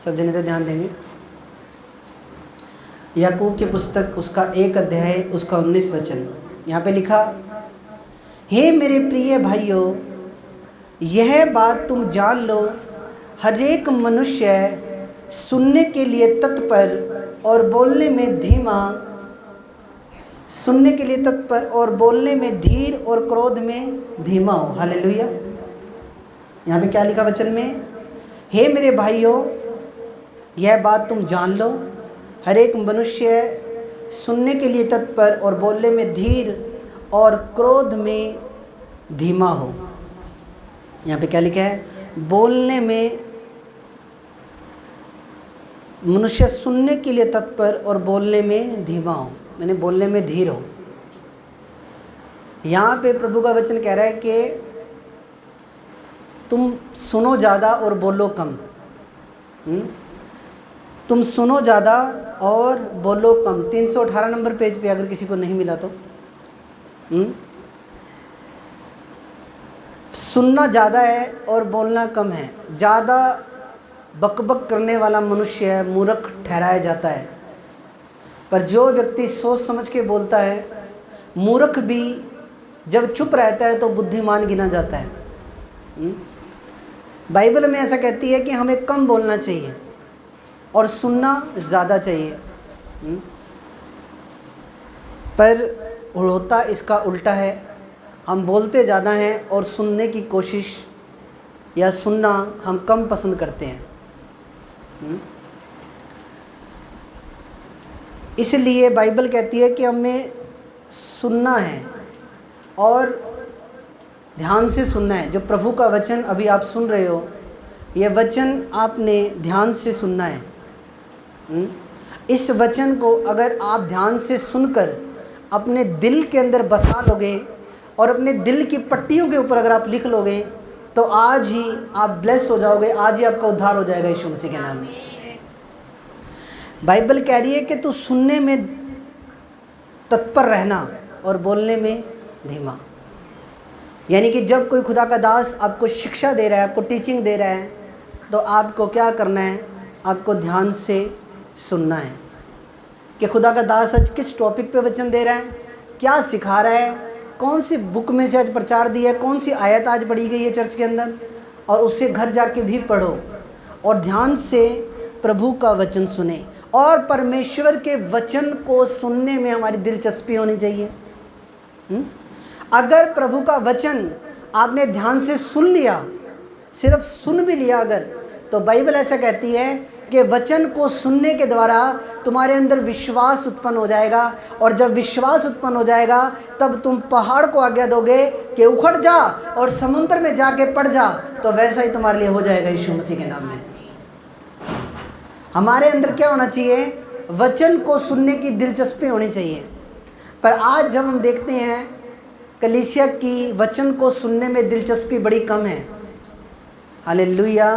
सब जने तो ध्यान देंगे। याकूब की पुस्तक उसका 1 अध्याय उसका 19 वचन, यहाँ पे लिखा, हे मेरे प्रिय भाइयों, यह बात तुम जान लो, हर एक मनुष्य सुनने के लिए तत्पर और बोलने में धीमा, सुनने के लिए तत्पर और बोलने में धीर और क्रोध में धीमा हो। हालेलुया। यहाँ पे क्या लिखा वचन में, हे मेरे भाइयों, यह बात तुम जान लो, हर एक मनुष्य सुनने के लिए तत्पर और बोलने में धीर और क्रोध में धीमा हो। यहाँ पे क्या लिखा है, बोलने में मनुष्य सुनने के लिए तत्पर और बोलने में धीमा हो, मैंने बोलने में धीर हो। यहाँ पे प्रभु का वचन कह रहा है कि तुम सुनो ज़्यादा और बोलो कम। तुम सुनो ज़्यादा और बोलो कम। 318 नंबर पेज पे अगर किसी को नहीं मिला तो सुनना ज़्यादा है और बोलना कम है। ज़्यादा बकबक करने वाला मनुष्य मूर्ख ठहराया जाता है, पर जो व्यक्ति सोच समझ के बोलता है, मूर्ख भी जब चुप रहता है तो बुद्धिमान गिना जाता है। बाइबल में ऐसा कहती है कि हमें कम बोलना चाहिए और सुनना ज़्यादा चाहिए, पर होता इसका उल्टा है। हम बोलते ज़्यादा हैं और सुनने की कोशिश या सुनना हम कम पसंद करते हैं। इसलिए बाइबल कहती है कि हमें सुनना है और ध्यान से सुनना है। जो प्रभु का वचन अभी आप सुन रहे हो, यह वचन आपने ध्यान से सुनना है। इस वचन को अगर आप ध्यान से सुनकर अपने दिल के अंदर बसा लोगे और अपने दिल की पट्टियों के ऊपर अगर आप लिख लोगे, तो आज ही आप ब्लेस हो जाओगे, आज ही आपका उद्धार हो जाएगा यीशु मसीह के नाम में। बाइबल कह रही है कि तू सुनने में तत्पर रहना और बोलने में धीमा। यानी कि जब कोई खुदा का दास आपको शिक्षा दे रहा है, आपको टीचिंग दे रहा है, तो आपको क्या करना है, आपको ध्यान से सुनना है कि खुदा का दास आज किस टॉपिक पे वचन दे रहा है, क्या सिखा रहा है, कौन सी बुक में से आज प्रचार दिया है, कौन सी आयत आज पढ़ी गई है चर्च के अंदर, और उससे घर जाके भी पढ़ो और ध्यान से प्रभु का वचन सुने। और परमेश्वर के वचन को सुनने में हमारी दिलचस्पी होनी चाहिए। अगर प्रभु का वचन आपने ध्यान से सुन लिया, सिर्फ सुन भी लिया अगर, तो बाइबल ऐसा कहती है कि वचन को सुनने के द्वारा तुम्हारे अंदर विश्वास उत्पन्न हो जाएगा, और जब विश्वास उत्पन्न हो जाएगा तब तुम पहाड़ को आज्ञा दोगे कि उखड़ जा और समुद्र में जाके पड़ जा, तो वैसा ही तुम्हारे लिए हो जाएगा यीशु मसीह के नाम में। हमारे अंदर क्या होना चाहिए, वचन को सुनने की दिलचस्पी होनी चाहिए। पर आज जब हम देखते हैं कलीसिया की वचन को सुनने में दिलचस्पी बड़ी कम है। हालेलुया।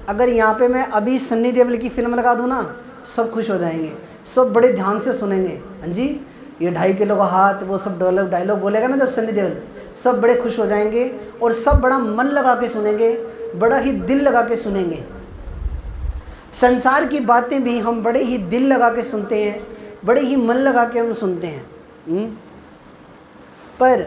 अगर यहाँ पे मैं अभी सन्नी देओल की फ़िल्म लगा दूँ ना, सब खुश हो जाएंगे, सब बड़े ध्यान से सुनेंगे। हाँ जी, ये 2.5 किलो का हाथ, वो सब डायलॉग बोलेगा ना जब सन्नी देओल, सब बड़े खुश हो जाएंगे और सब बड़ा मन लगा के सुनेंगे, बड़ा ही दिल लगा के सुनेंगे। संसार की बातें भी हम बड़े ही दिल लगा के सुनते हैं, बड़े ही मन लगा के हम सुनते हैं। पर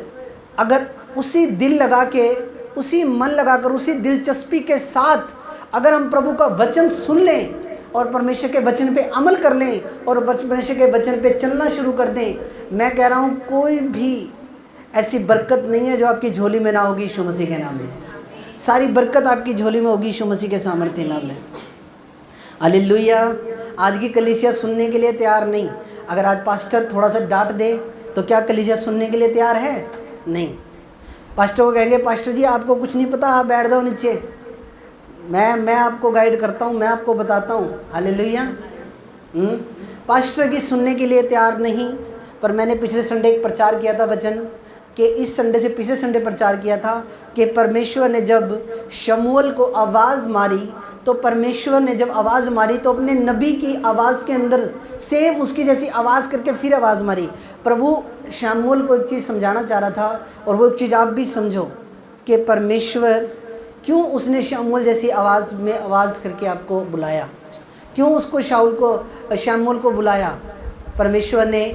अगर उसी दिल लगा के, उसी मन लगाकर, उसी दिलचस्पी के साथ अगर हम प्रभु का वचन सुन लें और परमेश्वर के वचन पे अमल कर लें और परमेश्वर के वचन पे चलना शुरू कर दें, मैं कह रहा हूँ कोई भी ऐसी बरकत नहीं है जो आपकी झोली में ना होगी यीशु मसीह के नाम में। सारी बरकत आपकी झोली में होगी यीशु मसीह के सामर्थ्य नाम में। हालेलुया। आज की कलीसिया सुनने के लिए तैयार नहीं। अगर आज पास्टर थोड़ा सा डांट दे तो क्या कलीसिया सुनने के लिए तैयार है? नहीं। पास्टर को कहेंगे, पास्टर जी आपको कुछ नहीं पता, आप बैठ जाओ नीचे, मैं आपको गाइड करता हूँ, मैं आपको बताता हूँ। हालेलुया। पास्टर की सुनने के लिए तैयार नहीं। पर मैंने पिछले संडे एक प्रचार किया था वचन कि इस संडे से पिछले संडे प्रचार किया था कि परमेश्वर ने जब शमूएल को आवाज़ मारी, तो परमेश्वर ने जब आवाज़ मारी तो अपने नबी की आवाज़ के अंदर सेम उसकी जैसी आवाज़ करके फिर आवाज़ मारी। प्रभु शमूएल को एक चीज़ समझाना चाह रहा था, और वो एक चीज़ आप भी समझो कि परमेश्वर क्यों उसने शमूएल जैसी आवाज़ में आवाज़ करके आपको बुलाया? क्यों उसको शमूएल को बुलाया परमेश्वर ने?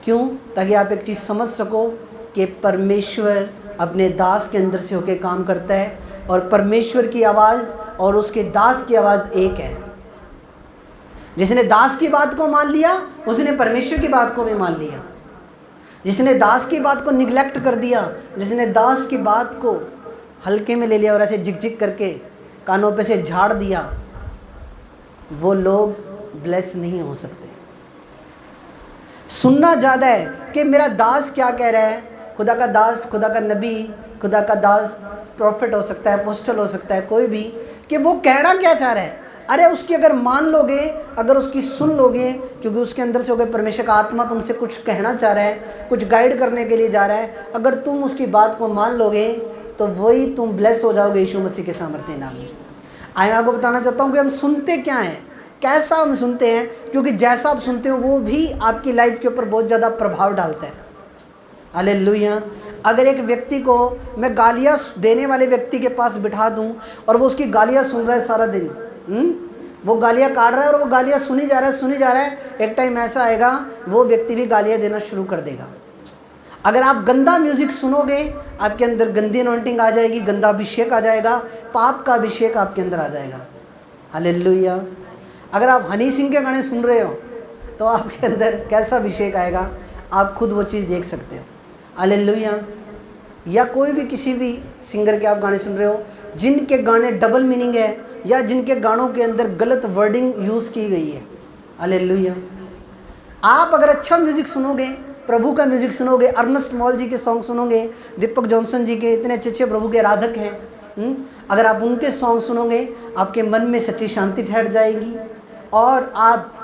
क्यों? ताकि आप एक चीज़ समझ सको कि परमेश्वर अपने दास के अंदर से होकर काम करता है, और परमेश्वर की आवाज़ और उसके दास की आवाज़ एक है। जिसने दास की बात को मान लिया उसने परमेश्वर की बात को भी मान लिया। जिसने दास की बात को निगलेक्ट कर दिया, जिसने दास की बात को हल्के में ले लिया और ऐसे झिक करके कानों पे से झाड़ दिया, वो लोग ब्लेस नहीं हो सकते। सुनना ज़्यादा है कि मेरा दास क्या कह रहा है। खुदा का दास, खुदा का नबी, खुदा का दास प्रॉफिट हो सकता है, अपोस्टल हो सकता है, कोई भी, कि वो कहना क्या चाह रहा है। अरे उसकी अगर मान लोगे, अगर उसकी सुन लोगे, क्योंकि उसके अंदर से हो गए परमेश्वर का आत्मा तुमसे कुछ कहना चाह रहा है, कुछ गाइड करने के लिए जा रहा है, अगर तुम उसकी बात को मान लोगे तो वही तुम ब्लेस हो जाओगे यीशु मसीह के सामर्थ्य नाम में। मैं आपको बताना चाहता हूँ कि हम सुनते क्या हैं, कैसा हम सुनते हैं, क्योंकि जैसा आप सुनते हो वो भी आपकी लाइफ के ऊपर बहुत ज़्यादा प्रभाव डालता है। हालेलुया। अगर एक व्यक्ति को मैं गालियाँ देने वाले व्यक्ति के पास बिठा दूं और वो उसकी गालियाँ सुन रहा है सारा दिन, वो गालियाँ काट रहा है और वो गालियाँ सुनी जा रहा है, एक टाइम ऐसा आएगा वो व्यक्ति भी गालियाँ देना शुरू कर देगा। अगर आप गंदा म्यूज़िक सुनोगे, आपके अंदर गंदी अनॉइंटिंग आ जाएगी, गंदा अभिषेक आ जाएगा, पाप का अभिषेक आपके अंदर आ जाएगा। हालेलुया। अगर आप हनी सिंह के गाने सुन रहे हो तो आपके अंदर कैसा अभिषेक आएगा, आप खुद वो चीज़ देख सकते हो। हालेलुया। या कोई भी किसी भी सिंगर के आप गाने सुन रहे हो जिनके गाने डबल मीनिंग है, या जिनके गानों के अंदर गलत वर्डिंग यूज़ की गई है। हालेलुया। आप अगर अच्छा म्यूज़िक सुनोगे, प्रभु का म्यूज़िक सुनोगे, अर्नेस्ट मॉल जी के सॉन्ग सुनोगे, दीपक जॉनसन जी के, इतने अच्छे प्रभु के आराधक हैं, अगर आप उनके सॉन्ग सुनोगे आपके मन में सच्ची शांति ठहर जाएगी और आप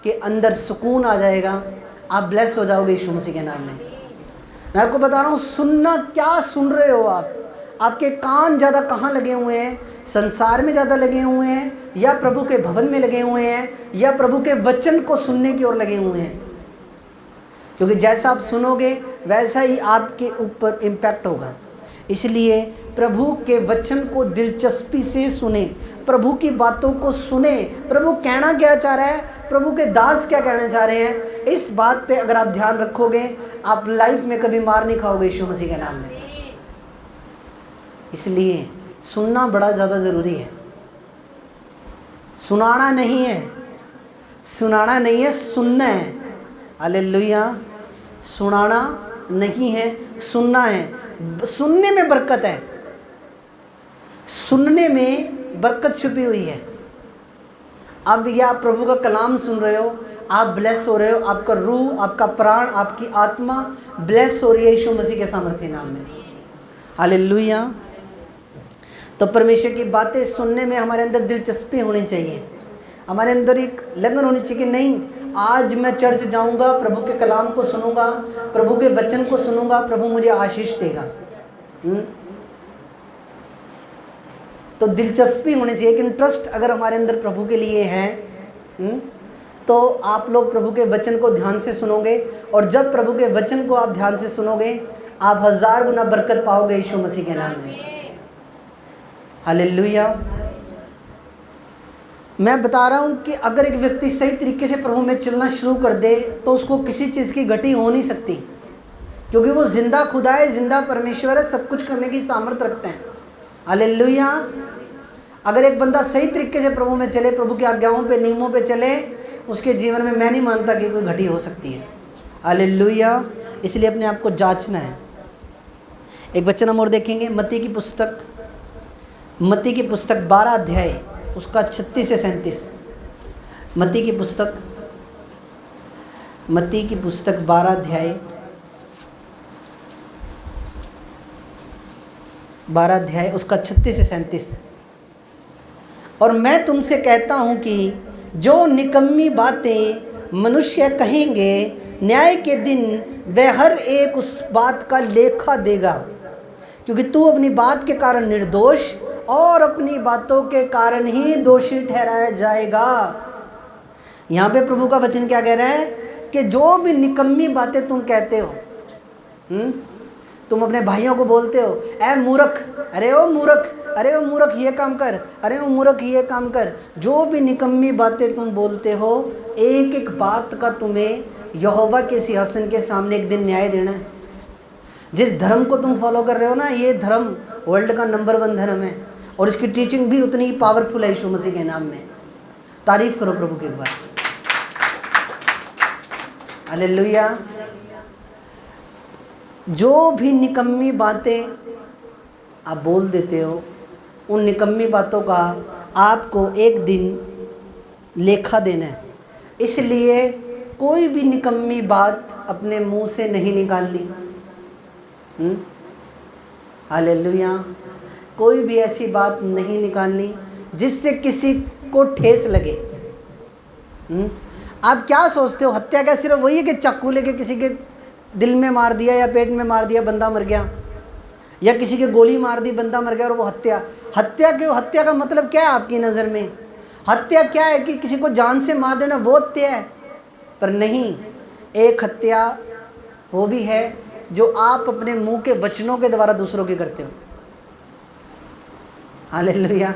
के अंदर सुकून आ जाएगा, आप ब्लेस हो जाओगे यीशु मसीह के नाम में। मैं आपको बता रहा हूँ, सुनना क्या सुन रहे हो आप, आपके कान ज़्यादा कहाँ लगे हुए हैं, संसार में ज़्यादा लगे हुए हैं, या प्रभु के भवन में लगे हुए हैं, या प्रभु के वचन को सुनने की ओर लगे हुए हैं। क्योंकि जैसा आप सुनोगे वैसा ही आपके ऊपर इम्पैक्ट होगा। इसलिए प्रभु के वचन को दिलचस्पी से सुने, प्रभु की बातों को सुने, प्रभु कहना क्या चाह रहा है, प्रभु के दास क्या कहना चाह रहे हैं, इस बात पे अगर आप ध्यान रखोगे आप लाइफ में कभी मार नहीं खाओगे यीशु मसीह के नाम में। इसलिए सुनना बड़ा ज़्यादा ज़रूरी है, सुनाना नहीं है, सुनाना नहीं है, सुनना है। हालेलुया। सुनाना नहीं है, सुनना है। सुनने में बरकत है, सुनने में बरकत छुपी हुई है। अब ये आप प्रभु का कलाम सुन रहे हो, आप ब्लेस हो रहे हो, आपका रूह, आपका प्राण, आपकी आत्मा ब्लेस हो रही है यीशु मसीह के सामर्थ्य नाम में। हालेलुया। तो परमेश्वर की बातें सुनने में हमारे अंदर दिलचस्पी होनी चाहिए, हमारे अंदर एक लगन होनी चाहिए कि नहीं, आज मैं चर्च जाऊंगा, प्रभु के कलाम को सुनूंगा, प्रभु के वचन को सुनूंगा, प्रभु मुझे आशीष देगा। तो दिलचस्पी होनी चाहिए, एक इंटरेस्ट अगर हमारे अंदर प्रभु के लिए है, तो आप लोग प्रभु के वचन को ध्यान से सुनोगे, और जब प्रभु के वचन को आप ध्यान से सुनोगे आप 1000 गुना बरकत पाओगे यीशु मसीह के नाम में। हालेलुया। मैं बता रहा हूँ कि अगर एक व्यक्ति सही तरीके से प्रभु में चलना शुरू कर दे तो उसको किसी चीज़ की घटी हो नहीं सकती, क्योंकि वो जिंदा खुदा है, जिंदा परमेश्वर है, सब कुछ करने की सामर्थ्य रखते हैं। हालेलुया। अगर एक बंदा सही तरीके से प्रभु में चले, प्रभु की आज्ञाओं पे, नियमों पे चले, उसके जीवन में मैं नहीं मानता कि कोई घटी हो सकती है। हालेलुया। इसलिए अपने आप को जांचना है। एक वचन हम और देखेंगे, मत्ती की पुस्तक 12 अध्याय उसका 36 से 37। मत्ती की पुस्तक 12 अध्याय उसका 36 से 37। और मैं तुमसे कहता हूँ कि जो निकम्मी बातें मनुष्य कहेंगे, न्याय के दिन वह हर एक उस बात का लेखा देगा, क्योंकि तू अपनी बात के कारण निर्दोष और अपनी बातों के कारण ही दोषी ठहराया जाएगा। यहाँ पे प्रभु का वचन क्या कह रहा है कि जो भी निकम्मी बातें तुम कहते हो, तुम अपने भाइयों को बोलते हो, ए मूर्ख, अरे ओ मूर्ख, अरे ओ मूर्ख ये काम कर, अरे ओ मूर्ख ये काम कर। जो भी निकम्मी बातें तुम बोलते हो, एक एक बात का तुम्हें यहोवा के सिंहासन के सामने एक दिन न्याय देना है। जिस धर्म को तुम फॉलो कर रहे हो ना, ये धर्म वर्ल्ड का नंबर 1 धर्म है और इसकी टीचिंग भी उतनी ही पावरफुल है यीशु मसीह के नाम में। तारीफ करो प्रभु की एक बार। हालेलुया। जो भी निकम्मी बातें आप बोल देते हो, उन निकम्मी बातों का आपको एक दिन लेखा देना है। इसलिए कोई भी निकम्मी बात अपने मुंह से नहीं निकालनी। हालेलुया। कोई भी ऐसी बात नहीं निकालनी जिससे किसी को ठेस लगे। आप क्या सोचते हो, हत्या क्या सिर्फ वही है कि चाकू लेके किसी के दिल में मार दिया या पेट में मार दिया, बंदा मर गया, या किसी के गोली मार दी, बंदा मर गया और वो हत्या? हत्या का मतलब क्या है आपकी नज़र में? हत्या क्या है कि किसी को जान से मार देना, वो हत्या है? पर नहीं, एक हत्या वो भी है जो आप अपने मुंह के वचनों के द्वारा दूसरों की करते हो। हालेलुया।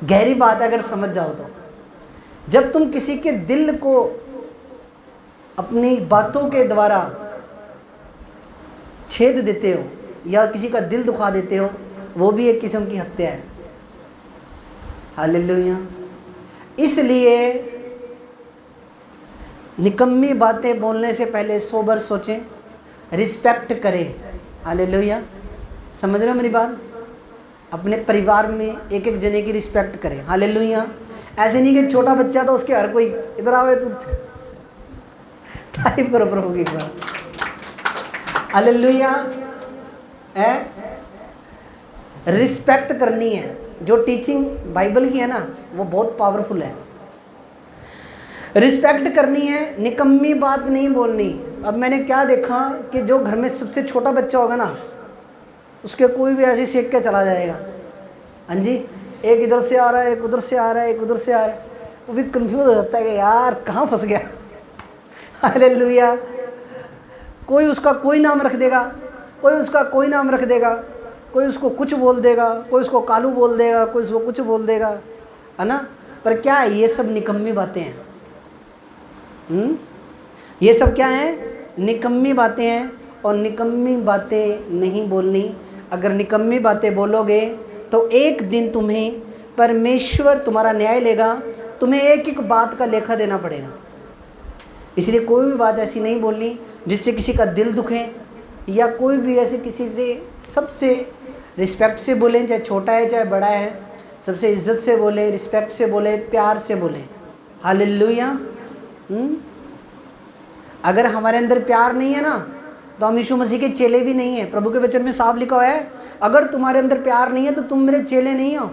गहरी बात अगर समझ जाओ तो, जब तुम किसी के दिल को अपनी बातों के द्वारा छेद देते हो या किसी का दिल दुखा देते हो, वो भी एक किस्म की हत्या है। हालेलुया। इसलिए निकम्मी बातें बोलने से पहले सोबर सोचें, रिस्पेक्ट करें। हालेलुया। समझ रहे हो मेरी बात? अपने परिवार में एक एक जने की रिस्पेक्ट करें। हालेलुया। ऐसे नहीं कि छोटा बच्चा तो उसके हर कोई इधर आवे तो तारीफ करो प्रभु की एक बार। हालेलुया। है रिस्पेक्ट करनी है। जो टीचिंग बाइबल की है ना, वो बहुत पावरफुल है। रिस्पेक्ट करनी है, निकम्मी बात नहीं बोलनी। अब मैंने क्या देखा कि जो घर में सबसे छोटा बच्चा होगा ना, उसके कोई भी ऐसे सेक के चला जाएगा। हाँ जी, एक इधर से आ रहा है, एक उधर से आ रहा है, एक उधर से आ रहा है, वो भी कंफ्यूज हो जाता है कि यार कहाँ फंस गया। हालेलुया। कोई उसका कोई नाम रख देगा, कोई उसका कोई नाम रख देगा, कोई उसको कुछ बोल देगा, कोई उसको कालू बोल देगा, कोई उसको कुछ बोल देगा, है ना। पर क्या है, ये सब निकम्मी बातें हैं। ये सब क्या है? निकम्मी बातें हैं। और निकम्मी बातें नहीं बोलनी। अगर निकम्मी बातें बोलोगे तो एक दिन तुम्हें परमेश्वर तुम्हारा न्याय लेगा, तुम्हें एक एक बात का लेखा देना पड़ेगा। इसलिए कोई भी बात ऐसी नहीं बोलनी जिससे किसी का दिल दुखे, या कोई भी ऐसे किसी से, सबसे रिस्पेक्ट से बोलें, चाहे छोटा है चाहे बड़ा है, सबसे इज्जत से बोले, रिस्पेक्ट से बोले, प्यार से बोले। हालेलुया। अगर हमारे अंदर प्यार नहीं है ना, तो हम यीशु मसीह के चेले भी नहीं हैं। प्रभु के वचन में साफ लिखा हुआ है, अगर तुम्हारे अंदर प्यार नहीं है तो तुम मेरे चेले नहीं हो।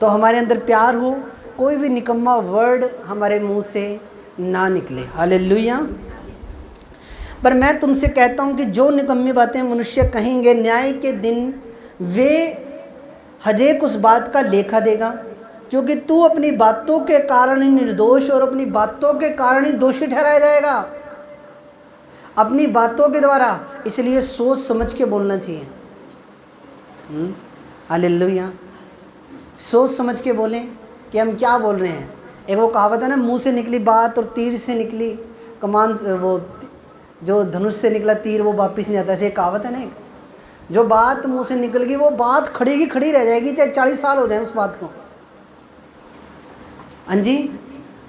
तो हमारे अंदर प्यार हो, कोई भी निकम्मा वर्ड हमारे मुंह से ना निकले। हालेलुया। पर मैं तुमसे कहता हूं कि जो निकम्मी बातें मनुष्य कहेंगे, न्याय के दिन वे हरेक उस बात का लेखा देगा, क्योंकि तू अपनी बातों के कारण ही निर्दोष और अपनी बातों के कारण ही दोषी ठहराया जाएगा, अपनी बातों के द्वारा। इसलिए सोच समझ के बोलना चाहिए। हालेलुया। सोच समझ के बोलें कि हम क्या बोल रहे हैं। एक वो कहावत है ना, मुंह से निकली बात और तीर से निकली कमान, वो जो धनुष से निकला तीर वो वापस नहीं आता, ऐसे एक कहावत है ना। एक जो बात मुंह से निकल गई वो बात खड़ी की खड़ी रह जाएगी, चाहे 40 साल हो जाए उस बात को। हाँ जी,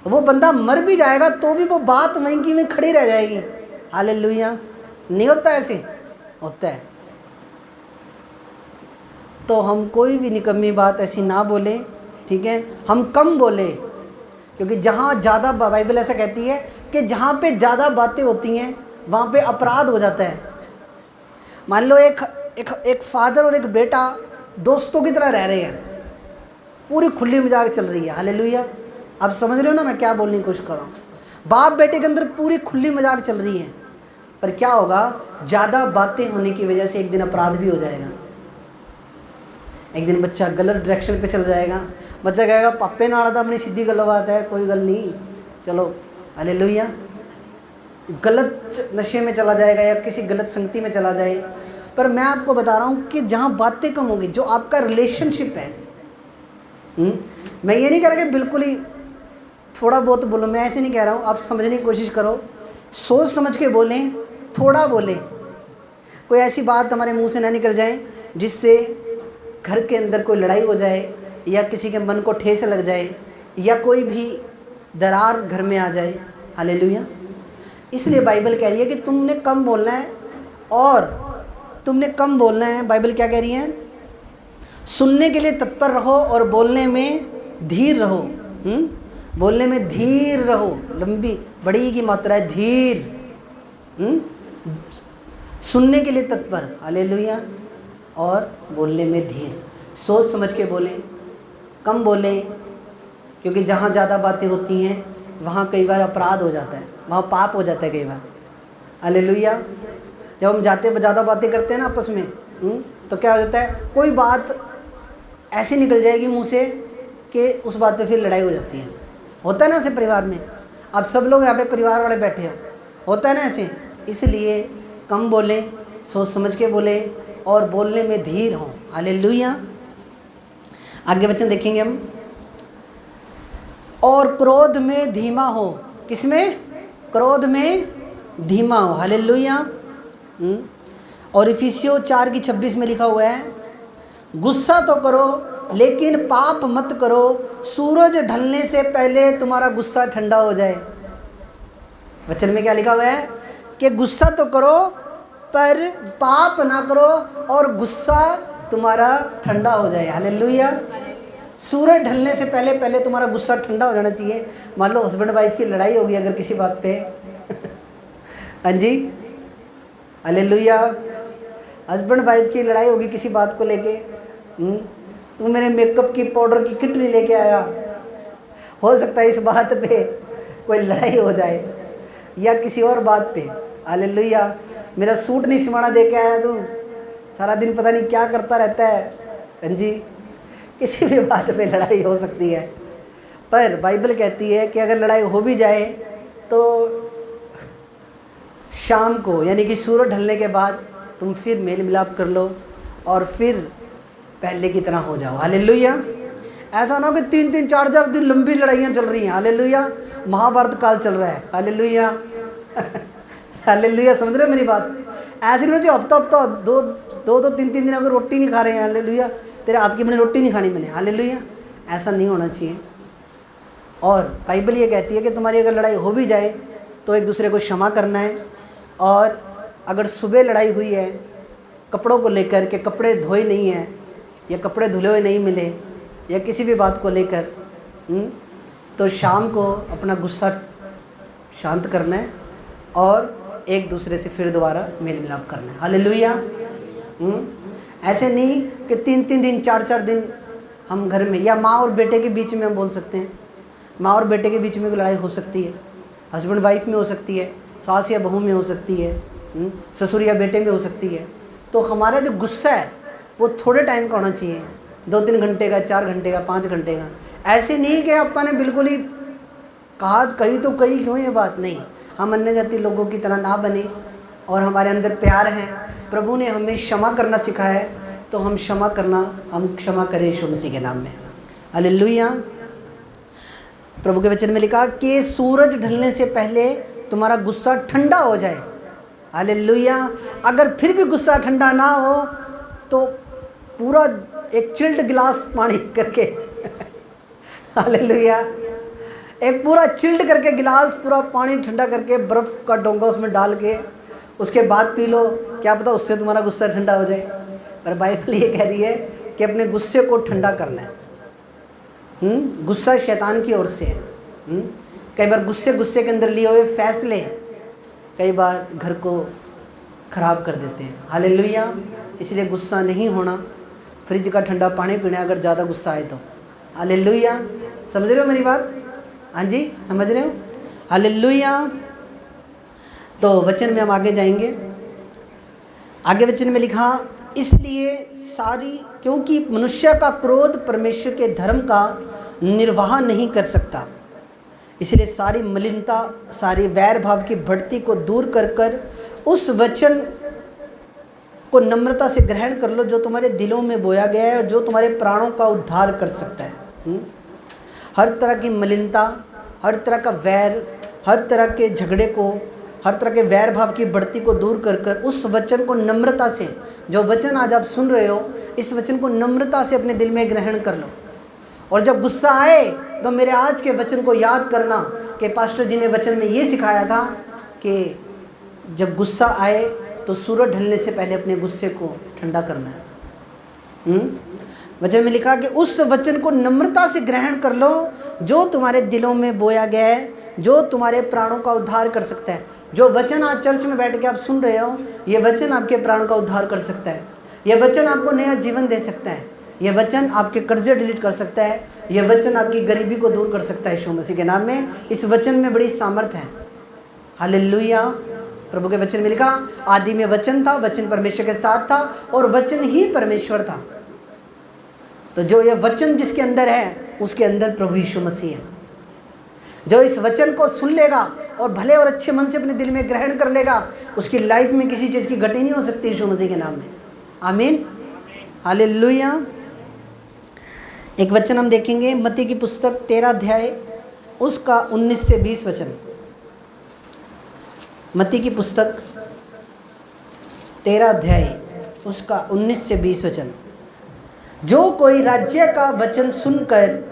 वो बंदा मर भी जाएगा तो भी वो बात वहीं की वहीं खड़ी रह जाएगी। हालेलुया। नहीं होता ऐसे? होता है। तो हम कोई भी निकम्मी बात ऐसी ना बोले, ठीक है। हम कम बोले, क्योंकि जहाँ ज़्यादा, बाइबल ऐसा कहती है कि जहाँ पे ज़्यादा बातें होती हैं वहाँ पे अपराध हो जाता है। मान लो एक फादर और एक बेटा दोस्तों की तरह रह रहे हैं, पूरी खुली मजाक चल रही है। हालेलुया। आप समझ रहे हो ना मैं क्या बोलने की कोशिश कर रहा हूँ? बाप बेटे के अंदर पूरी खुली मजाक चल रही है, पर क्या होगा, ज़्यादा बातें होने की वजह से एक दिन अपराध भी हो जाएगा। एक दिन बच्चा गलत डायरेक्शन पे चल जाएगा। बच्चा कहेगा पापे नाल तो अपनी सीधी गल बात है, कोई गल नहीं, चलो। हालेलुया। गलत नशे में चला जाएगा या किसी गलत संगति में चला जाए। पर मैं आपको बता रहा हूँ कि जहाँ बातें कम होगी, जो आपका रिलेशनशिप है, मैं ये नहीं कह रहा कि बिल्कुल ही थोड़ा बहुत बोलो, मैं ऐसे नहीं कह रहा हूँ। आप समझने की कोशिश करो, सोच समझ के बोलें, थोड़ा बोलें, कोई ऐसी बात हमारे मुंह से ना निकल जाए जिससे घर के अंदर कोई लड़ाई हो जाए या किसी के मन को ठेस लग जाए या कोई भी दरार घर में आ जाए। हालेलुया। इसलिए बाइबल कह रही है कि तुमने कम बोलना है, और तुमने कम बोलना है। बाइबल क्या कह रही है? सुनने के लिए तत्पर रहो और बोलने में धीर रहो। बोलने में धीर रहो, लंबी बड़ी की मात्रा है धीर। सुनने के लिए तत्पर, हालेलुया, और बोलने में धीर। सोच समझ के बोलें, कम बोलें, क्योंकि जहाँ ज़्यादा बातें होती हैं वहाँ कई बार अपराध हो जाता है, वहाँ पाप हो जाता है कई बार। हालेलुया। जब हम ज़्यादा बातें करते हैं ना आपस में, तो क्या हो जाता है, कोई बात ऐसे निकल जाएगी मुंह से कि उस बात पे फिर लड़ाई हो जाती है। होता है ना ऐसे परिवार में? आप सब लोग यहाँ पे परिवार वाले बैठे हो, होता है ना ऐसे? इसलिए कम बोलें, सोच समझ के बोलें और बोलने में धीर हों। हालेलुया। आगे वचन देखेंगे हम। और क्रोध में धीमा हो। किसमें? क्रोध में धीमा हो। हालेलुया। और इफिसियों 4:26 में लिखा हुआ है, गुस्सा तो करो लेकिन पाप मत करो, सूरज ढलने से पहले तुम्हारा गुस्सा ठंडा हो जाए। वचन में क्या लिखा हुआ है कि गुस्सा तो करो पर पाप ना करो और गुस्सा तुम्हारा ठंडा हो जाए। हालेलुया। सूरज ढलने से पहले तुम्हारा गुस्सा ठंडा हो जाना चाहिए। मान लो हस्बैंड वाइफ की लड़ाई होगी अगर किसी बात पे हाँ जी, हालेलुया। हस्बैंड वाइफ की लड़ाई होगी किसी बात को लेके, तू मेरे मेकअप की पाउडर की किट नहीं लेके आया, हो सकता है इस बात पे कोई लड़ाई हो जाए, या किसी और बात पे। हालेलुया। मेरा सूट नहीं सिमाना दे के आया तू, सारा दिन पता नहीं क्या करता रहता है। हाँ जी, किसी भी बात पे लड़ाई हो सकती है। पर बाइबल कहती है कि अगर लड़ाई हो भी जाए तो शाम को, यानी कि सूरज ढलने के बाद तुम फिर मेल मिलाप कर लो और फिर पहले की तरह हो जाओ। हालेलुया। ऐसा ना हो कि 3-3, 4-4 दिन लंबी लड़ाइयाँ चल रही हैं। हालेलुया। महाभारत काल चल रहा है। हालेलुया। हालेलुया। समझ रहे हो मेरी बात? ऐसे नहीं जो हफ्ता 2-3 दिन अगर रोटी नहीं खा रहे हैं, हालेलुया, तेरे हाथ की मैंने रोटी नहीं खानी मैंने, हालेलुया, ऐसा नहीं होना चाहिए। और बाइबल ये कहती है कि तुम्हारी अगर लड़ाई हो भी जाए तो एक दूसरे को क्षमा करना है। और अगर सुबह लड़ाई हुई है कपड़ों को लेकर के, कपड़े धोए नहीं हैं या कपड़े धुले हुए नहीं मिले या किसी भी बात को लेकर, तो शाम को अपना गुस्सा शांत करना है और एक दूसरे से फिर दोबारा मेल मिलाप करना है। हालेलुया। ऐसे नहीं कि 3-3 दिन, 4-4 दिन हम घर में, या माँ और बेटे के बीच में हम बोल सकते हैं, माँ और बेटे के बीच में लड़ाई हो सकती है, हस्बैंड वाइफ में हो सकती है, सास या बहू में हो सकती है, ससुर या बेटे में हो सकती है। तो हमारा जो गुस्सा है वो थोड़े टाइम का होना चाहिए, 2-3 घंटे का, 4 घंटे का, 5 घंटे का। ऐसे नहीं कि अपन ने बिल्कुल ही कही तो कही क्यों ये बात नहीं। हम अन्य जाति लोगों की तरह ना बने और हमारे अंदर प्यार है। प्रभु ने हमें क्षमा करना सिखाया है, तो हम क्षमा करें यीशु मसीह के नाम में। हालेलुया। प्रभु के वचन में लिखा कि सूरज ढलने से पहले तुम्हारा गुस्सा ठंडा हो जाए। हालेलुया। अगर फिर भी गुस्सा ठंडा ना हो तो पूरा एक चिल्ड गिलास पानी करके हालेलुया, एक पूरा चिल्ड करके गिलास, पूरा पानी ठंडा करके बर्फ़ का डोंगा उसमें डाल के उसके बाद पी लो, क्या पता उससे तुम्हारा गुस्सा ठंडा हो जाए। पर बाइबल ये कह रही है कि अपने गुस्से को ठंडा करना है। गुस्सा शैतान की ओर से है। कई बार गुस्से के अंदर लिए हुए फैसले कई बार घर को ख़राब कर देते हैं। हालेलुया। इसलिए गुस्सा नहीं होना, फ्रिज का ठंडा पानी पीना अगर ज़्यादा गुस्सा आए तो। हालेलुया। समझ रहे हो मेरी बात? हाँ जी, समझ रहे हो? हालेलुया। तो वचन में हम आगे जाएंगे। आगे वचन में लिखा, इसलिए क्योंकि मनुष्य का क्रोध परमेश्वर के धर्म का निर्वाह नहीं कर सकता, इसलिए सारी मलिनता, सारी वैर भाव की बढ़ती को दूर कर कर उस वचन को नम्रता से ग्रहण कर लो जो तुम्हारे दिलों में बोया गया है और जो तुम्हारे प्राणों का उद्धार कर सकता है। हर तरह की मलिनता, हर तरह का वैर, हर तरह के झगड़े को, हर तरह के वैर भाव की बढ़ती को दूर कर कर उस वचन को नम्रता से, जो वचन आज आप सुन रहे हो, इस वचन को नम्रता से अपने दिल में ग्रहण कर लो। और जब गुस्सा आए तो मेरे आज के वचन को याद करना कि पास्टर जी ने वचन में ये सिखाया था कि जब गुस्सा आए तो सूरज ढलने से पहले अपने गुस्से को ठंडा करना है। वचन में लिखा कि उस वचन को नम्रता से ग्रहण कर लो जो तुम्हारे दिलों में बोया गया है, जो तुम्हारे प्राणों का उद्धार कर सकता है। जो वचन आज चर्च में बैठ के आप सुन रहे हो, ये वचन आपके प्राणों का उद्धार कर सकता है। यह वचन आपको नया जीवन दे सकता है। यह वचन आपके कर्जे डिलीट कर सकता है। यह वचन आपकी गरीबी को दूर कर सकता है यीशु मसीह के नाम में। इस वचन में बड़ी सामर्थ्य है। हालेलुया। प्रभु के वचन में लिखा, आदि में वचन था, वचन परमेश्वर के साथ था और वचन ही परमेश्वर था। तो जो ये वचन जिसके अंदर है, उसके अंदर प्रभु यीशु मसीह है। जो इस वचन को सुन लेगा और भले और अच्छे मन से अपने दिल में ग्रहण कर लेगा, उसकी लाइफ में किसी चीज़ की घटी नहीं हो सकती यीशु मसीह के नाम में। आमीन। हालेलुया। एक वचन हम देखेंगे, मत्ती की पुस्तक 13 अध्याय उसका 19 से 20 वचन। मत्ती की पुस्तक 13 अध्याय उसका 19 से 20 वचन। जो कोई राज्य का वचन सुनकर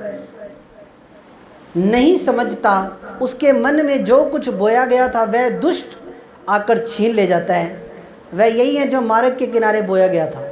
नहीं समझता, उसके मन में जो कुछ बोया गया था वह दुष्ट आकर छीन ले जाता है। वह यही है जो मार्ग के किनारे बोया गया था।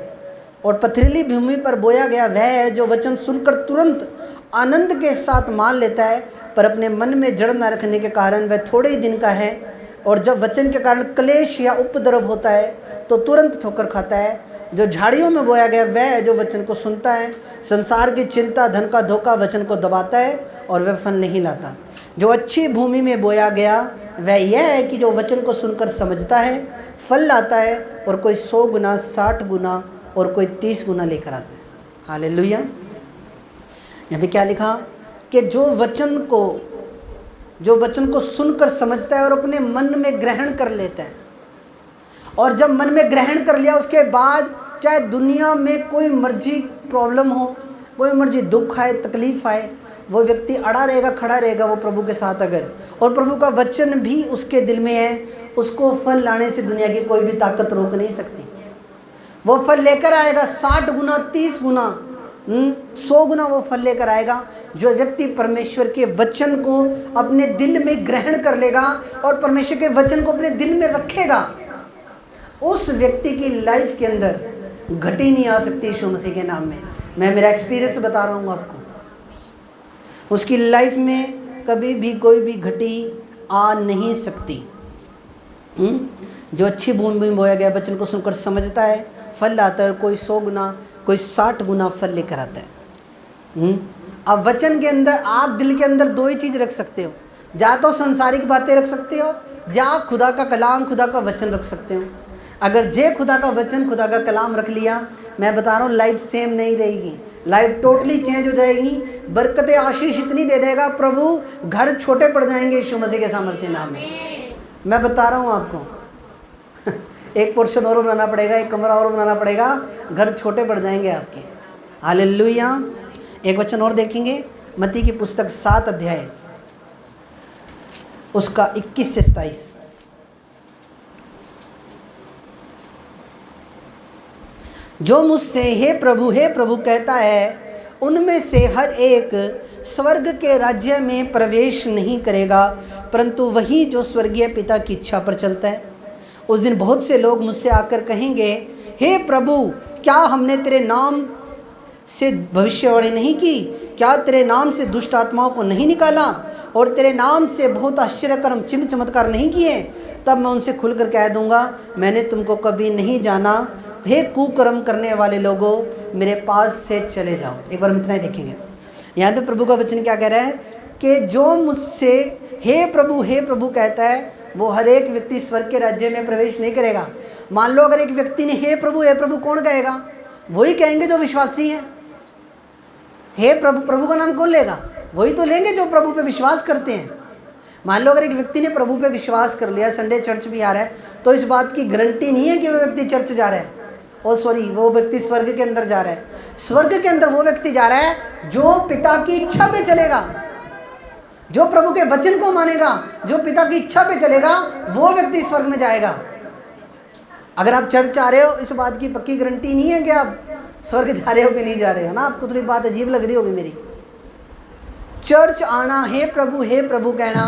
और पथरीली भूमि पर बोया गया वह है जो वचन सुनकर तुरंत आनंद के साथ मान लेता है, पर अपने मन में जड़ न रखने के कारण वह थोड़े ही दिन का है। और जब वचन के कारण क्लेश या उपद्रव होता है तो तुरंत ठोकर खाता है। जो झाड़ियों में बोया गया वह है जो वचन को सुनता है, संसार की चिंता, धन का धोखा वचन को दबाता है और वह फल नहीं लाता। जो अच्छी भूमि में बोया गया वह यह है कि जो वचन को सुनकर समझता है, फल लाता है, और कोई 100 गुना, 60 गुना और कोई 30 गुना लेकर आता है। हालेलुया। यहाँ पे क्या लिखा कि जो वचन को सुनकर समझता है और अपने मन में ग्रहण कर लेता है, और जब मन में ग्रहण कर लिया उसके बाद चाहे दुनिया में कोई मर्जी प्रॉब्लम हो, कोई मर्जी दुख आए, तकलीफ आए, वो व्यक्ति अड़ा रहेगा, खड़ा रहेगा वो प्रभु के साथ अगर, और प्रभु का वचन भी उसके दिल में है, उसको फल लाने से दुनिया की कोई भी ताकत रोक नहीं सकती। वो फल लेकर आएगा 60 गुना, 30 गुना, 100 गुना वो फल लेकर आएगा। जो व्यक्ति परमेश्वर के वचन को अपने दिल में ग्रहण कर लेगा और परमेश्वर के वचन को अपने दिल में रखेगा, उस व्यक्ति की लाइफ के अंदर घटी नहीं आ सकती यीशु मसीह के नाम में। मैं मेरा एक्सपीरियंस बता रहा हूँ आपको। उसकी लाइफ में कभी भी कोई भी घटी आ नहीं सकती। जो अच्छी भूमि में बोया गया वचन को सुनकर समझता है, फल आता है, कोई 100 गुना, कोई 60 गुना फल लेकर आता है। अब वचन के अंदर आप दिल के अंदर 2 ही चीज़ रख सकते हो, या तो संसारिक बातें रख सकते हो, या खुदा का कलाम, खुदा का वचन रख सकते हो। अगर जे खुदा का वचन, खुदा का कलाम रख लिया, मैं बता रहा हूँ लाइफ सेम नहीं रहेगी, लाइफ टोटली चेंज हो जाएगी। बरकतें, आशीष इतनी दे देगा प्रभु, घर छोटे पड़ जाएंगे यीशु मसीह के सामर्थ्य नाम में। मैं बता रहा हूँ आपको एक पोर्शन और बनाना पड़ेगा, एक कमरा और बनाना पड़ेगा, घर छोटे पड़ जाएंगे आपके। हालेलुया। एक वचन और देखेंगे, मत्ती की पुस्तक 7 अध्याय उसका 21 से 27। जो मुझसे हे प्रभु कहता है, उनमें से हर एक स्वर्ग के राज्य में प्रवेश नहीं करेगा, परंतु वही जो स्वर्गीय पिता की इच्छा पर चलता है। उस दिन बहुत से लोग मुझसे आकर कहेंगे, हे प्रभु, क्या हमने तेरे नाम से भविष्यवाणी नहीं की? क्या तेरे नाम से दुष्ट आत्माओं को नहीं निकाला? और तेरे नाम से बहुत आश्चर्यकर्म चिन्ह चमत्कार नहीं किए? तब मैं उनसे खुलकर कह दूंगा, मैंने तुमको कभी नहीं जाना। हे कुकर्म करने वाले लोगों, मेरे पास से चले जाओ। एक बार हम इतना ही देखेंगे। यहाँ पे प्रभु का वचन क्या कह रहा है कि जो मुझसे हे प्रभु कहता है, वो हर एक व्यक्ति स्वर्ग के राज्य में प्रवेश नहीं करेगा। मान लो अगर एक व्यक्ति ने हे प्रभु कौन कहेगा? वही कहेंगे जो विश्वासी हैं। हे प्रभु का नाम कौन लेगा? वही तो लेंगे जो प्रभु पे विश्वास करते हैं। मान लो अगर एक व्यक्ति ने प्रभु पे विश्वास कर लिया, संडे चर्च भी आ रहा है, तो इस बात की गारंटी नहीं है कि वो व्यक्ति चर्च जा रहा है, और सॉरी वो व्यक्ति स्वर्ग के अंदर जा रहा है। स्वर्ग के अंदर वो व्यक्ति जा रहा है जो पिता की इच्छा पे चलेगा, जो प्रभु के वचन को मानेगा, जो पिता की इच्छा पे चलेगा, वो व्यक्ति स्वर्ग में जाएगा। अगर आप चर्च आ रहे हो, इस बात की पक्की गारंटी नहीं है कि आप स्वर्ग जा रहे हो कि नहीं जा रहे हो ना। आपको थोड़ी बात अजीब लग रही होगी मेरी। चर्च आना, हे प्रभु कहना,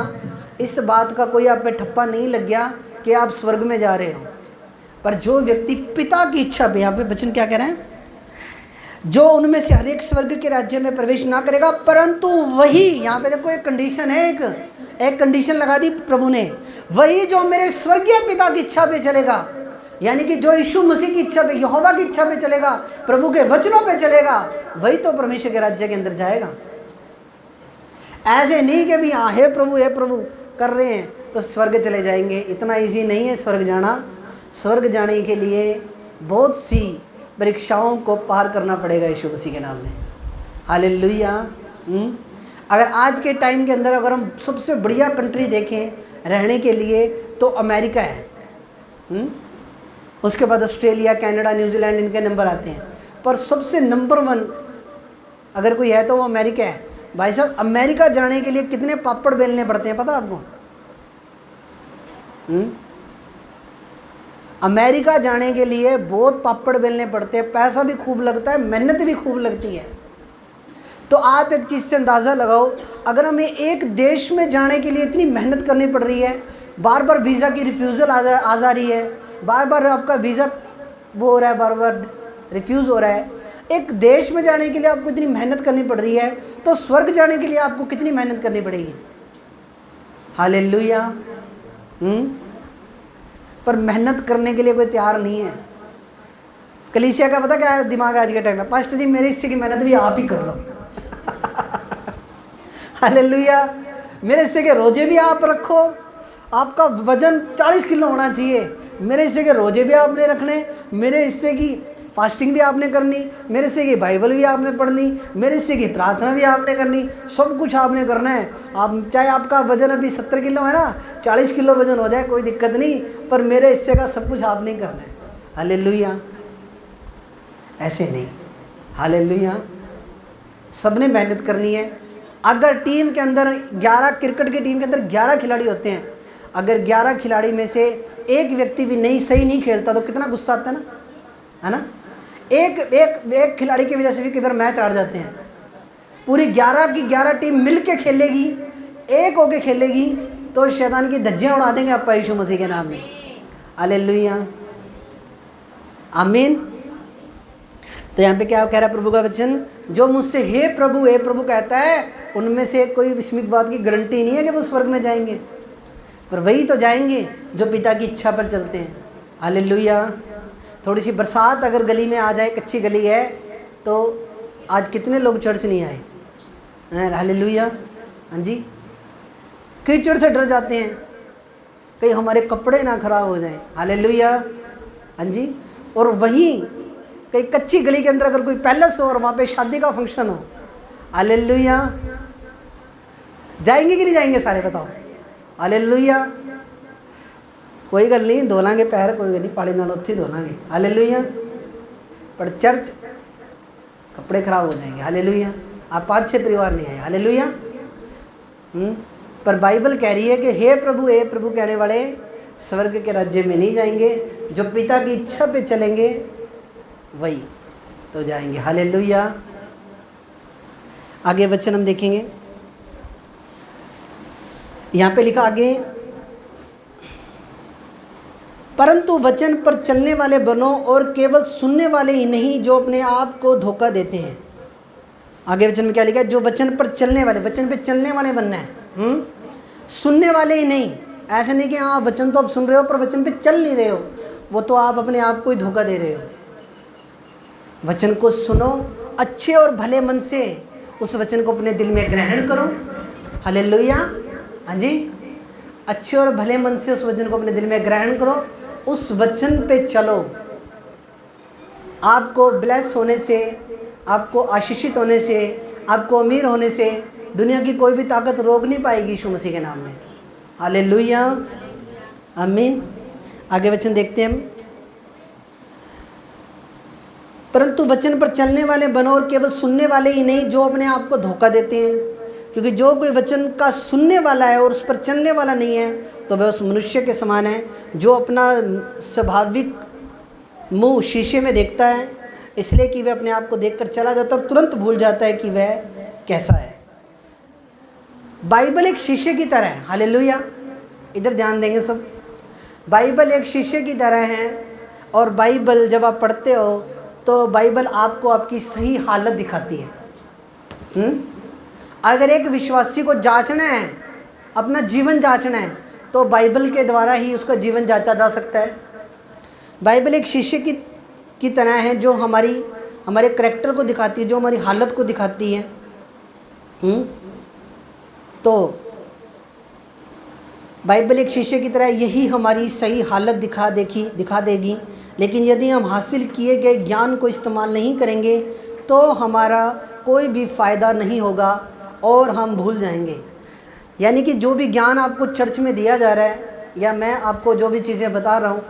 इस बात का कोई आप पे ठप्पा नहीं लग गया कि आप स्वर्ग में जा रहे हो। पर जो व्यक्ति पिता की इच्छा पे, यहाँ पे वचन क्या कह रहे हैं, जो उनमें से हर एक स्वर्ग के राज्य में प्रवेश ना करेगा, परंतु वही, यहाँ पे देखो एक कंडीशन है, एक कंडीशन लगा दी प्रभु ने, वही जो मेरे स्वर्गीय पिता की इच्छा पे चलेगा, यानी कि जो यीशु मसीह की इच्छा पे, यहोवा की इच्छा पे चलेगा, प्रभु के वचनों पे चलेगा, वही तो परमेश्वर के राज्य के अंदर जाएगा। ऐसे नहीं कि भी हाँ हे प्रभु कर रहे हैं तो स्वर्ग चले जाएंगे। इतना इजी नहीं है स्वर्ग जाना। स्वर्ग जाने के लिए बहुत सी परीक्षाओं को पार करना पड़ेगा यीशु मसीह के नाम में। हालेलुया। अगर आज के टाइम के अंदर अगर हम सबसे बढ़िया कंट्री देखें रहने के लिए तो अमेरिका है। उसके बाद ऑस्ट्रेलिया, कनाडा, न्यूजीलैंड, इनके नंबर आते हैं, पर सबसे नंबर 1 अगर कोई है तो वो अमेरिका है। भाई साहब, अमेरिका जाने के लिए कितने पापड़ बेलने पड़ते हैं पता आपको? अमेरिका जाने के लिए बहुत पापड़ बेलने पड़ते हैं, पैसा भी खूब लगता है, मेहनत भी खूब लगती है। तो आप एक चीज़ से अंदाज़ा लगाओ, अगर हमें एक देश में जाने के लिए इतनी मेहनत करनी पड़ रही है, बार बार वीज़ा की रिफ्यूज़ल आ जा रही है, बार बार आपका वीज़ा वो हो रहा है, बार बार रिफ्यूज़ हो रहा है, एक देश में जाने के लिए आपको इतनी मेहनत करनी पड़ रही है, तो स्वर्ग जाने के लिए आपको कितनी मेहनत करनी पड़ेगी? हालेलुया। पर मेहनत करने के लिए कोई तैयार नहीं है। कलीसिया का पता क्या है दिमाग आज के टाइम में? पास्टर जी मेरे हिस्से की मेहनत भी आप ही कर लो। हालेलुया। मेरे हिस्से के रोजे भी आप रखो, आपका वजन 40 किलो होना चाहिए, मेरे हिस्से के रोजे भी आपने रखने, मेरे हिस्से की फास्टिंग भी आपने करनी, मेरे हिस्से की बाइबल भी आपने पढ़नी, मेरे हिस्से की प्रार्थना भी आपने करनी, सब कुछ आपने करना है। आप चाहे आपका वजन अभी 70 किलो है ना, 40 किलो वजन हो जाए कोई दिक्कत नहीं, पर मेरे हिस्से का सब कुछ आपने करना है। हालेलुया। ऐसे नहीं, हालेलुया। सबने मेहनत करनी है। अगर टीम के अंदर 11 क्रिकेट की टीम के अंदर 11 खिलाड़ी होते हैं, अगर 11 खिलाड़ी में से एक व्यक्ति भी सही नहीं खेलता तो कितना गुस्सा आता है ना? एक खिलाड़ी की वजह से भी कई बार मैच हार जाते हैं। पूरी 11 की 11 टीम मिल के खेलेगी, एक होके खेलेगी, तो शैतान की धज्जियाँ उड़ा देंगे आप यीशु मसीह के नाम में। हालेलुया, आमीन। तो यहाँ पे क्या कह रहा है प्रभु का वचन? जो मुझसे हे प्रभु कहता है, उनमें से कोई इसमिक बात की गारंटी नहीं है कि वो स्वर्ग में जाएंगे, पर वही तो जाएंगे जो पिता की इच्छा पर चलते हैं। हालेलुया। थोड़ी सी बरसात अगर गली में आ जाए, कच्ची गली है, तो आज कितने लोग चर्च नहीं आए? हालेलुया। हाँ जी, कीचड़ से डर जाते हैं, कहीं हमारे कपड़े ना खराब हो जाएं। हालेलुया। हाँ जी। और वहीं कहीं कच्ची गली के अंदर अगर कोई पैलेस हो और वहाँ पे शादी का फंक्शन हो, हालेलुया, जाएंगे कि नहीं जाएंगे सारे? बताओ। हालेलुया। कोई गल नहीं, धो लांगे पैर, कोई गल नहीं, पानी नाल उत्थे धो लांगे। हालेलुया। पर चर्च कपड़े खराब हो जाएंगे। हालेलुया। आप 5-6 परिवार नहीं आए। हालेलुया। पर बाइबल कह रही है कि हे प्रभु कहने वाले स्वर्ग के राज्य में नहीं जाएंगे, जो पिता की इच्छा पे चलेंगे वही तो जाएंगे। हालेलुया। आगे वचन हम देखेंगे, यहाँ पे लिखा आगे, परंतु वचन पर चलने वाले बनो और केवल सुनने वाले ही नहीं जो अपने आप को धोखा देते हैं। आगे वचन में क्या लिखा है? जो वचन पर चलने वाले, वचन पे चलने वाले बनना है, सुनने वाले ही नहीं। ऐसा नहीं कि हाँ वचन तो आप सुन रहे हो पर वचन पे चल नहीं रहे हो, वो तो आप अपने आप को ही धोखा दे रहे हो। वचन को सुनो, अच्छे और भले मन से उस वचन को अपने दिल में ग्रहण करो। हालेलुया। हाँ जी, अच्छे और भले मन से उस वचन को अपने दिल में ग्रहण करो, उस वचन पे चलो। आपको ब्लेस होने से, आपको आशीषित होने से, आपको अमीर होने से दुनिया की कोई भी ताकत रोक नहीं पाएगी यीशु मसीह के नाम में। हालेलुया, आमीन। आगे वचन देखते हैं हम। परंतु वचन पर चलने वाले बनो और केवल सुनने वाले ही नहीं जो अपने आप को धोखा देते हैं, क्योंकि जो कोई वचन का सुनने वाला है और उस पर चलने वाला नहीं है तो वह उस मनुष्य के समान है जो अपना स्वाभाविक मुंह शीशे में देखता है, इसलिए कि वह अपने आप को देखकर चला जाता है और तुरंत भूल जाता है कि वह कैसा है। बाइबल एक शीशे की तरह है। हालेलुया, इधर ध्यान देंगे सब। बाइबल एक शीशे की तरह है और बाइबल जब आप पढ़ते हो तो बाइबल आपको आपकी सही हालत दिखाती है। अगर एक विश्वासी को जांचना है, अपना जीवन जांचना है, तो बाइबल के द्वारा ही उसका जीवन जांचा जा सकता है। बाइबल एक शीशे की तरह है जो हमारे करैक्टर को दिखाती है, जो हमारी हालत को दिखाती है। तो बाइबल एक शीशे की तरह यही हमारी सही हालत दिखा देगी। लेकिन यदि हम हासिल किए गए ज्ञान को इस्तेमाल नहीं करेंगे तो हमारा कोई भी फ़ायदा नहीं होगा और हम भूल जाएंगे। यानी कि जो भी ज्ञान आपको चर्च में दिया जा रहा है या मैं आपको जो भी चीज़ें बता रहा हूँ,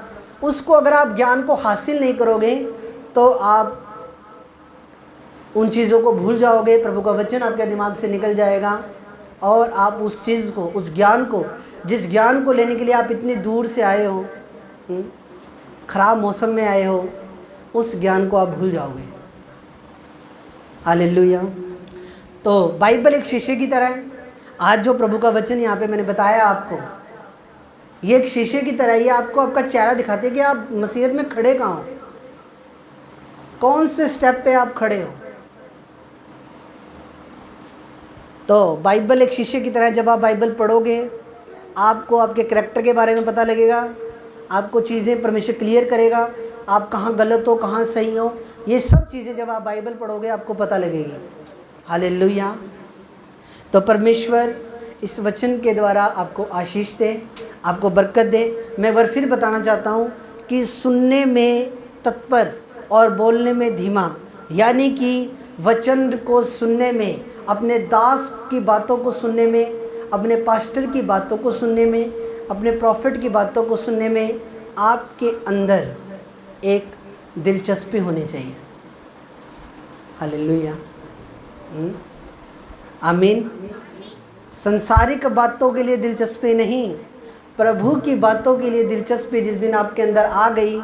उसको अगर आप ज्ञान को हासिल नहीं करोगे तो आप उन चीज़ों को भूल जाओगे। प्रभु का वचन आपके दिमाग से निकल जाएगा और आप उस चीज़ को, उस ज्ञान को, जिस ज्ञान को लेने के लिए आप इतनी दूर से आए हो, ख़राब मौसम में आए हो, उस ज्ञान को आप भूल जाओगे। हालेलुया। तो बाइबल एक शीशे की तरह है। आज जो प्रभु का वचन यहाँ पे मैंने बताया आपको, ये एक शीशे की तरह, ये आपको आपका चेहरा दिखाती है कि आप मसीहत में खड़े कहाँ हो, कौन से स्टेप पे आप खड़े हो। तो बाइबल एक शीशे की तरह, जब आप बाइबल पढ़ोगे आपको आपके करैक्टर के बारे में पता लगेगा, आपको चीज़ें परमेश्वर क्लियर करेगा, आप कहाँ गलत हो कहाँ सही हो, ये सब चीज़ें जब आप बाइबल पढ़ोगे आपको पता लगेगी। हालेलुया। तो परमेश्वर इस वचन के द्वारा आपको आशीष दे, आपको बरकत दे। मैं एक बार फिर बताना चाहता हूँ कि सुनने में तत्पर और बोलने में धीमा, यानी कि वचन को सुनने में, अपने दास की बातों को सुनने में, अपने पास्टर की बातों को सुनने में, अपने प्रॉफिट की बातों को सुनने में आपके अंदर एक दिलचस्पी होनी चाहिए। हालेलुया, आमीन। संसारिक बातों के लिए दिलचस्पी नहीं, प्रभु की बातों के लिए दिलचस्पी जिस दिन आपके अंदर आ गई,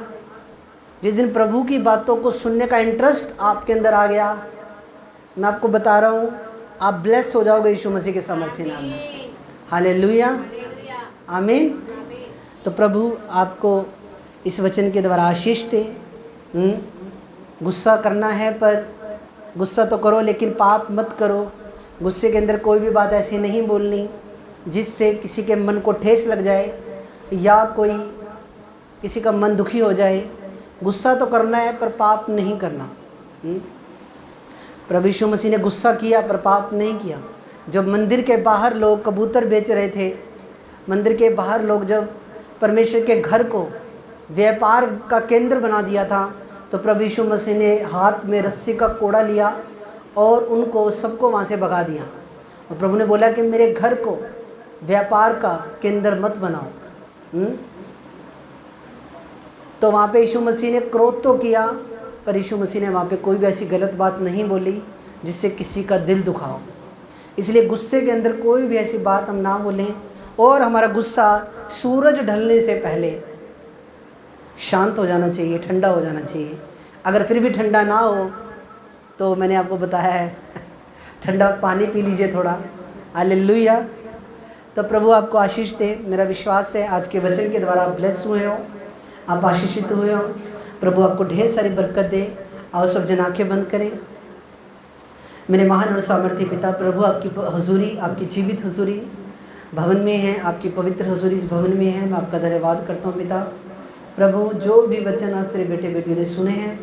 जिस दिन प्रभु की बातों को सुनने का इंटरेस्ट आपके अंदर आ गया, मैं आपको बता रहा हूँ आप ब्लेस हो जाओगे यीशु मसीह के सामर्थ्य नाम में। हालेलुया, आमीन। तो प्रभु आपको इस वचन के द्वारा आशीष दे। गुस्सा करना है पर गुस्सा तो करो, लेकिन पाप मत करो। गुस्से के अंदर कोई भी बात ऐसी नहीं बोलनी जिससे किसी के मन को ठेस लग जाए या कोई किसी का मन दुखी हो जाए। गुस्सा तो करना है पर पाप नहीं करना। प्रभु यीशु मसीह ने गुस्सा किया पर पाप नहीं किया। जब मंदिर के बाहर लोग कबूतर बेच रहे थे, मंदिर के बाहर लोग जब परमेश्वर के घर को व्यापार का केंद्र बना दिया था, तो प्रभु यीशु मसीह ने हाथ में रस्सी का कोड़ा लिया और उनको सबको वहाँ से भगा दिया। और प्रभु ने बोला कि मेरे घर को व्यापार का केंद्र मत बनाओ। तो वहाँ पे यीशु मसीह ने क्रोध तो किया, पर यीशु मसीह ने वहाँ पे कोई भी ऐसी गलत बात नहीं बोली जिससे किसी का दिल दुखाओ। इसलिए गुस्से के अंदर कोई भी ऐसी बात हम ना बोलें, और हमारा गुस्सा सूरज ढलने से पहले शांत हो जाना चाहिए, ठंडा हो जाना चाहिए। अगर फिर भी ठंडा ना हो तो मैंने आपको बताया है ठंडा पानी पी लीजिए थोड़ा। हालेलुया। तो प्रभु आपको आशीष दे। मेरा विश्वास है आज के वचन के द्वारा आप ब्लेस हुए हो, आप आशीषित हुए हो। प्रभु आपको ढेर सारी बरकत दे। आओ सब जन आंखें बंद करें। मेरे महान और सामर्थ्य पिता, प्रभु आपकी हुजूरी, आपकी जीवित हुजूरी भवन में है, आपकी पवित्र हुजूरी इस भवन में है। मैं आपका धन्यवाद करता हूँ पिता। प्रभु जो भी वचन आज तेरे बेटे बेटियों ने सुने हैं,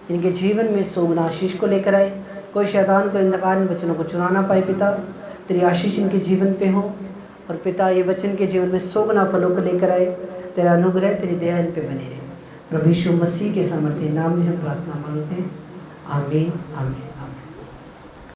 इनके जीवन में सोगुना आशीष को लेकर आए। कोई शैतान को अंधकार इन वचनों को चुरा ना पाए पिता। तेरी आशीष इनके जीवन पे हो, और पिता ये वचन के जीवन में सोगुना फलों को लेकर आए। तेरा अनुग्रह, तेरी दया इन पे बनी रहे। प्रभु यीशु मसीह के सामर्थ्य नाम में हम प्रार्थना मांगते हैं। आमीन, आमीन, आमीन।